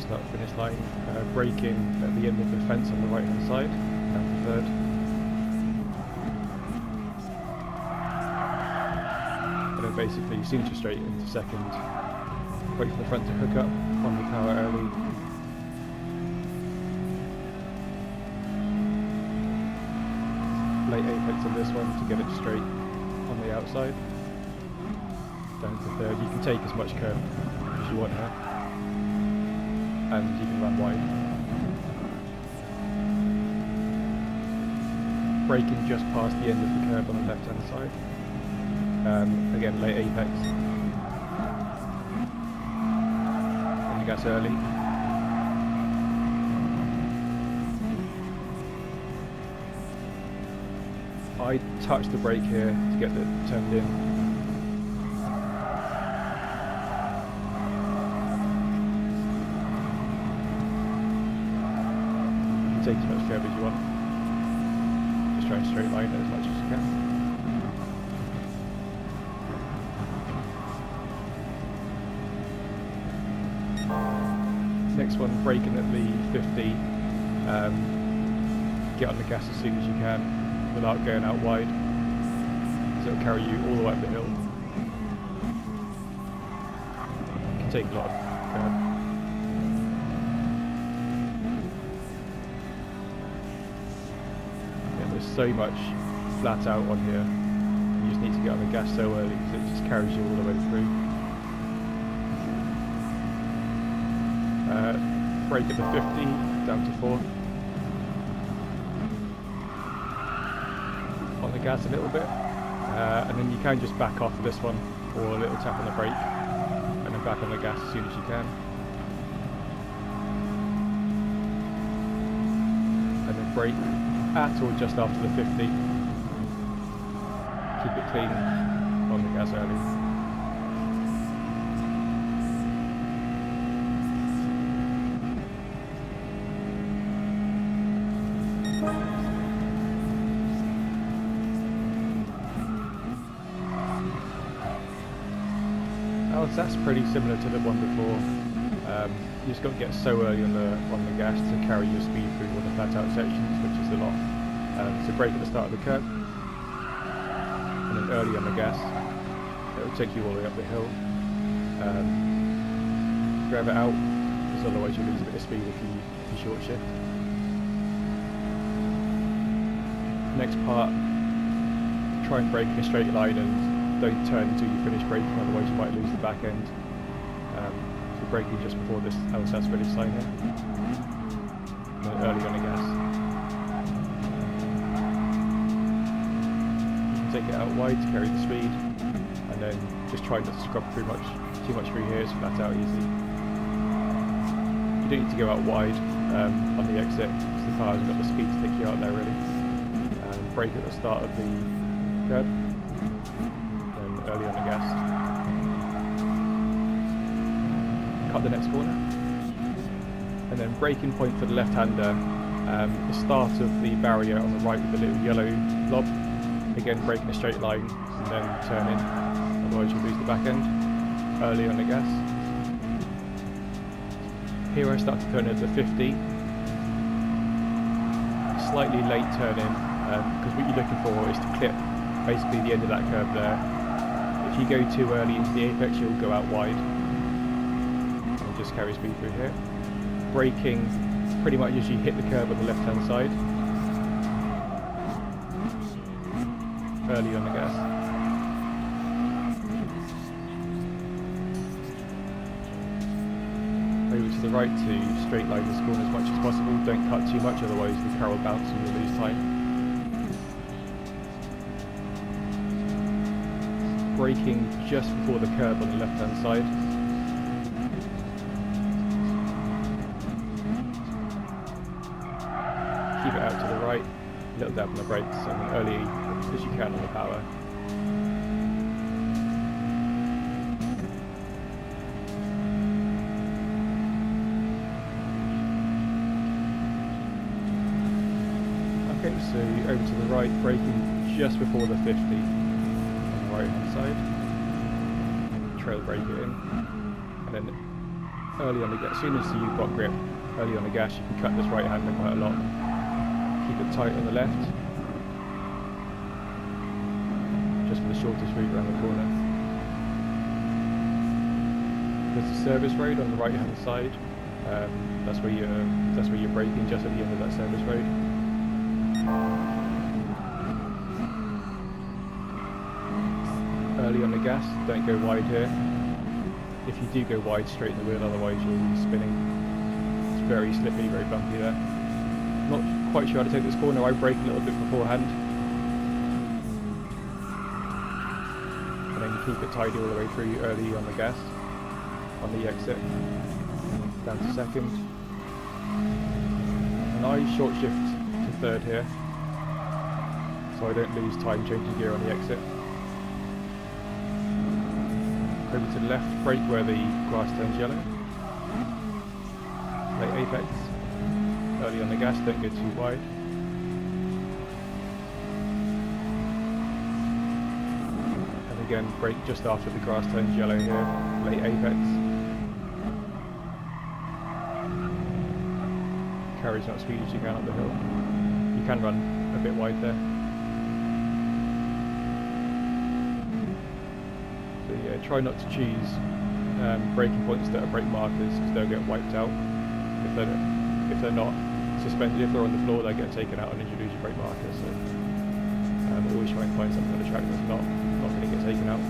start finish line, braking at the end of the fence on the right hand side, down to third. And then basically signature straight into second, wait for the front to hook up on the power early. Late apex on this one to get it straight on the outside. Down to third. You can take as much curve as you want here, and you can run wide. Braking just past the end of the curve on the left hand side. Again, late apex. And the gas early. I touched the brake here to get it turned in. You can take as much curve as you want. Just try and straight line it as much as you can. Next one, braking at the 50. Get on the gas as soon as you can, without going out wide, so it'll carry you all the way up the hill. It can take a lot of curve. Yeah, there's so much flat out on here. You just need to get on the gas so early because it just carries you all the way through. Brake at the 50, down to 4. On the gas a little bit, and then you can just back off this one, or a little tap on the brake, and then back on the gas as soon as you can. And then brake at or just after the 50. Keep it clean on the gas early. That's pretty similar to the one before. You just got to get so early on the gas to carry your speed through all the flat out sections, which is a lot. So brake at the start of the curve, and then early on the gas. It will take you all the way up the hill. Grab it out, because otherwise you'll lose a bit of speed if you short shift. Next part, try and brake in a straight line and don't turn until you finish braking, otherwise you might lose the back end. So braking just before this LSS finish line here, and then early on the gas. You can take it out wide to carry the speed, and then just try not to scrub too much through here, it's flat out easy. You don't need to go out wide on the exit, because the car hasn't got the speed to take you out there really. Brake at the start of the curve, early on the gas. Cut the next corner. And then braking point for the left-hander, the start of the barrier on the right with the little yellow blob. Again, brake in a straight line and then turn in, otherwise you'll lose the back end. Early on the gas. Here I start to turn at the 50. Slightly late turn in, because what you're looking for is to clip basically the end of that curve there. If you go too early into the apex, you'll go out wide and just carry speed through here. Braking pretty much as you hit the curve on the left hand side. Early on the gas. Over to the right to straight line this corner as much as possible. Don't cut too much, otherwise the car will bounce and you'll lose time. Braking just before the curve on the left hand side. Keep it out to the right, a little dab on the brakes, and then early as you can on the power. Okay, so over to the right, braking just before the 50. Right hand side, trail brake it in, and then early on the gas. As soon as you've got grip early on the gas, you can cut this right hander quite a lot. Keep it tight on the left, just for the shortest route around the corner. There's a service road on the right hand side. That's where you're braking, just at the end of that service road. Early on the gas, don't go wide here. If you do go wide, straighten the wheel, otherwise you'll be spinning. It's very slippy, very bumpy there. Not quite sure how to take this corner. I brake a little bit beforehand. And then you keep it tidy all the way through early on the gas, on the exit, down to second. And I short shift to third here, so I don't lose time changing gear on the exit. Over to the left, brake where the grass turns yellow. Late apex. Early on the gas, don't go too wide. And again, brake just after the grass turns yellow here. Late apex. Carry as much speed as you can up the hill. You can run a bit wide there. Yeah, try not to choose braking points that are brake markers, because they'll get wiped out if they're not suspended. If they're on the floor, they get taken out and then you lose your brake marker. So always try and find something on the track that's not going to get taken out.